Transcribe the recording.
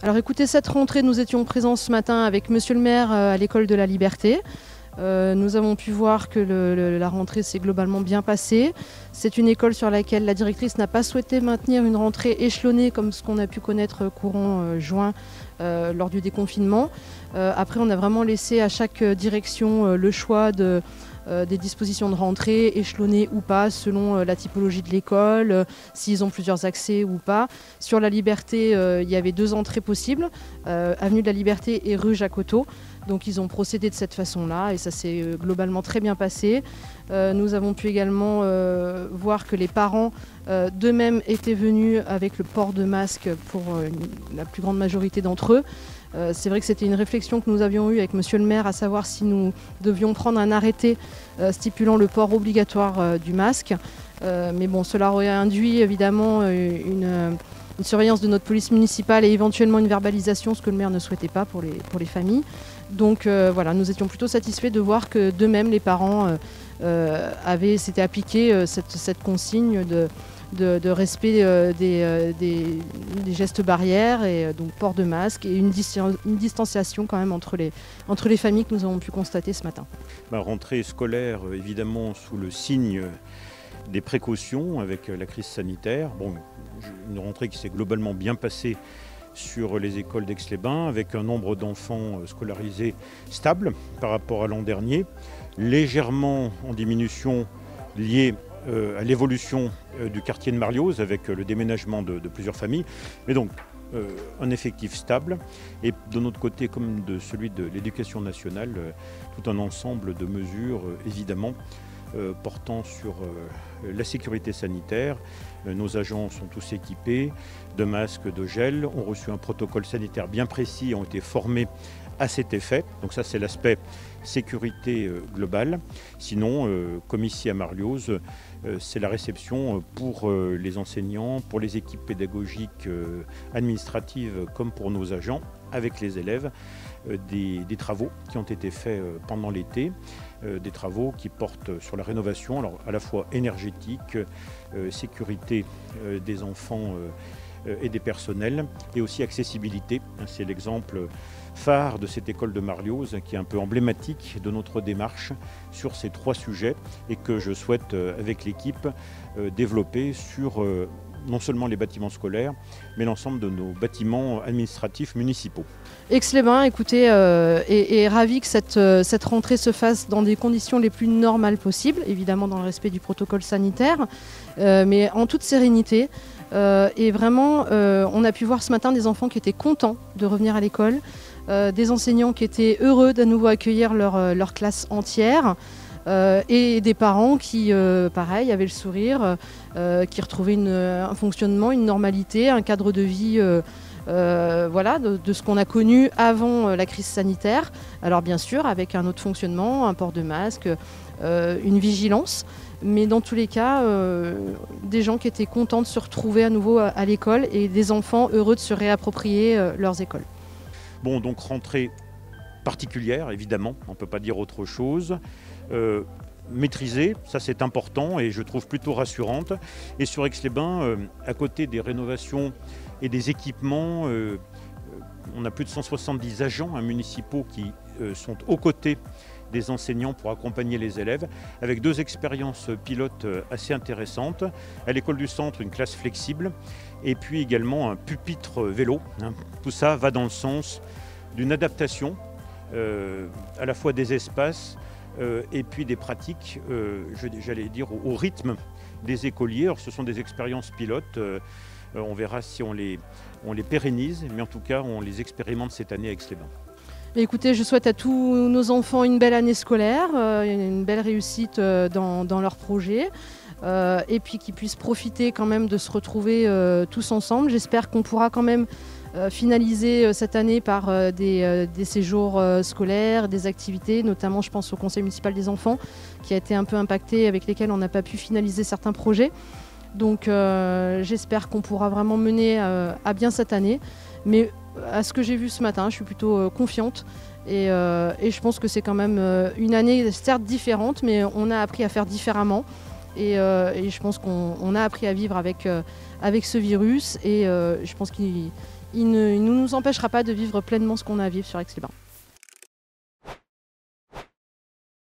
Alors écoutez, cette rentrée, nous étions présents ce matin avec Monsieur le maire à l'école de la Liberté. Nous avons pu voir que la rentrée s'est globalement bien passée. C'est une école sur laquelle la directrice n'a pas souhaité maintenir une rentrée échelonnée comme ce qu'on a pu connaître courant juin lors du déconfinement. Après, on a vraiment laissé à chaque direction le choix des dispositions de rentrée, échelonnées ou pas, selon la typologie de l'école, s'ils ont plusieurs accès ou pas. Sur la Liberté, il y avait 2 entrées possibles, avenue de la Liberté et rue Jacotot. Donc ils ont procédé de cette façon-là et ça s'est globalement très bien passé. Nous avons pu également voir que les parents d'eux-mêmes étaient venus avec le port de masque pour la plus grande majorité d'entre eux. C'est vrai que c'était une réflexion que nous avions eue avec Monsieur le maire, à savoir si nous devions prendre un arrêté stipulant le port obligatoire du masque. Mais bon, cela aurait induit évidemment une surveillance de notre police municipale et éventuellement une verbalisation, ce que le maire ne souhaitait pas pour les familles. Donc voilà, nous étions plutôt satisfaits de voir que d'eux-mêmes les parents s'étaient appliqués cette consigne de respect des gestes barrières et donc port de masque et une distanciation quand même entre les familles que nous avons pu constater ce matin. Rentrée scolaire évidemment sous le signe des précautions avec la crise sanitaire. Bon, une rentrée qui s'est globalement bien passée sur les écoles d'Aix-les-Bains avec un nombre d'enfants scolarisés stable par rapport à l'an dernier, légèrement en diminution liée à l'évolution du quartier de Marlioz avec le déménagement de plusieurs familles. Mais donc un effectif stable et de notre côté comme de celui de l'éducation nationale, tout un ensemble de mesures évidemment portant sur la sécurité sanitaire. Nos agents sont tous équipés de masques, de gel, ont reçu un protocole sanitaire bien précis et ont été formés à cet effet. Donc ça c'est l'aspect sécurité globale. Sinon, comme ici à Marlioz, c'est la réception pour les enseignants, pour les équipes pédagogiques administratives comme pour nos agents, avec les élèves, des travaux qui ont été faits pendant l'été, des travaux qui portent sur la rénovation, alors à la fois énergétique, sécurité des enfants et des personnels, et aussi accessibilité. C'est l'exemple phare de cette école de Marlioz qui est un peu emblématique de notre démarche sur ces 3 sujets et que je souhaite avec l'équipe développer sur non seulement les bâtiments scolaires, mais l'ensemble de nos bâtiments administratifs municipaux. Aix-les-Bains, écoutez, est ravi que cette rentrée se fasse dans des conditions les plus normales possibles, évidemment dans le respect du protocole sanitaire, mais en toute sérénité. Et vraiment, on a pu voir ce matin des enfants qui étaient contents de revenir à l'école, des enseignants qui étaient heureux d'à nouveau accueillir leur classe entière, et des parents qui, pareil, avaient le sourire, qui retrouvaient un fonctionnement, une normalité, un cadre de vie voilà, de ce qu'on a connu avant la crise sanitaire. Alors bien sûr, avec un autre fonctionnement, un port de masque, une vigilance. Mais dans tous les cas, des gens qui étaient contents de se retrouver à nouveau à l'école et des enfants heureux de se réapproprier leurs écoles. Bon, donc rentrée particulière, évidemment, on ne peut pas dire autre chose. Maîtrisée, ça c'est important et je trouve plutôt rassurante. Et sur Aix-les-Bains, à côté des rénovations et des équipements, on a plus de 170 agents municipaux qui sont aux côtés des enseignants pour accompagner les élèves, avec 2 expériences pilotes assez intéressantes. À l'école du centre, une classe flexible, et puis également un pupitre vélo. Tout ça va dans le sens d'une adaptation, à la fois des espaces et puis des pratiques, j'allais dire, au rythme des écoliers. Alors, ce sont des expériences pilotes. On verra si on les pérennise, mais en tout cas, on les expérimente cette année à Aix-les-Bains. Écoutez, je souhaite à tous nos enfants une belle année scolaire, une belle réussite dans leurs projets, et puis qu'ils puissent profiter quand même de se retrouver tous ensemble. J'espère qu'on pourra quand même finaliser cette année par des séjours scolaires, des activités, notamment je pense au conseil municipal des enfants qui a été un peu impacté, avec lesquels on n'a pas pu finaliser certains projets. Donc j'espère qu'on pourra vraiment mener à bien cette année. Mais à ce que j'ai vu ce matin, je suis plutôt confiante et je pense que c'est quand même une année certes différente, mais on a appris à faire différemment et je pense qu'on a appris à vivre avec ce virus et je pense qu'il ne nous empêchera pas de vivre pleinement ce qu'on a à vivre sur Aix-les-Bains.